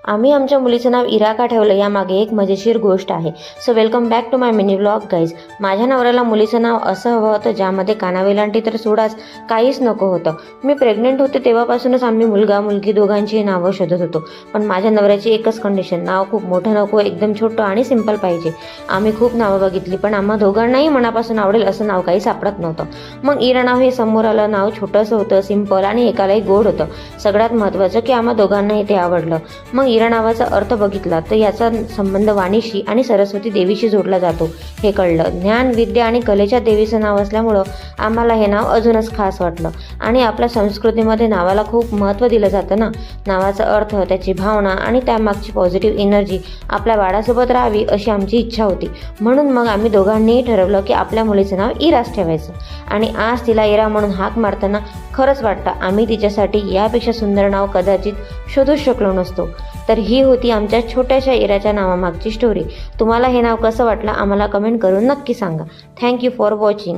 आम्ही आमच्या मुलीचं नाव इरा का ठेवलं यामागे एक मजेशीर गोष्ट आहे. So welcome back to my mini vlog guys. माझ्या नवऱ्याला मुलीचं नाव असं हवं होतं ज्यामध्ये कानावेलांटी तर सोडाच काहीच नको होतं. मी प्रेग्नेंट होते तेव्हापासूनच आम्ही मुलगा मुलगी दोघांची नावं शोधत होतो. पण माझ्या नवऱ्याची एकच कंडिशन, नाव खूप मोठं नको, एकदम छोटं आणि सिंपल पाहिजे. आम्ही खूप नावं बघितली पण आम्हा दोघांनाही मनापासून आवडेल असं नाव काही सापडत नव्हतं. मग इरा नाव हे समोर आलं. नाव छोटंसं होतं, सिंपल आणि एकालाही गोड होतं. सगळ्यात महत्त्वाचं की आम्हा दोघांनाही ते आवडलं. मग इरा नावाचा अर्थ बघितला तर याचा संबंध वाणीशी आणि सरस्वती देवीशी जोडला जातो हे कळलं. ज्ञान, विद्या आणि कलेच्या देवीचं नाव असल्यामुळं आम्हाला हे नाव अजूनच खास वाटलं. आणि आपल्या संस्कृतीमध्ये नावाला खूप महत्त्व दिलं जातं ना. नावाचा अर्थ, त्याची भावना आणि त्यामागची पॉझिटिव्ह एनर्जी आपल्या बाळासोबत राहावी अशी आमची इच्छा होती. म्हणून मग आम्ही दोघांनीही ठरवलं की आपल्या मुलीचं नाव इराच ठेवायचं. आणि आज तिला इरा म्हणून हाक मारताना खरंच वाटतं आम्ही तिच्यासाठी यापेक्षा सुंदर नाव कदाचित शोधूच शकलो नसतो. तर ही होती आमच्या छोट्याशा इराच्या नावामागची स्टोरी. तुम्हाला हे नाव कसं वाटलं आम्हाला कमेंट करून नक्की सांगा. Thank you for watching.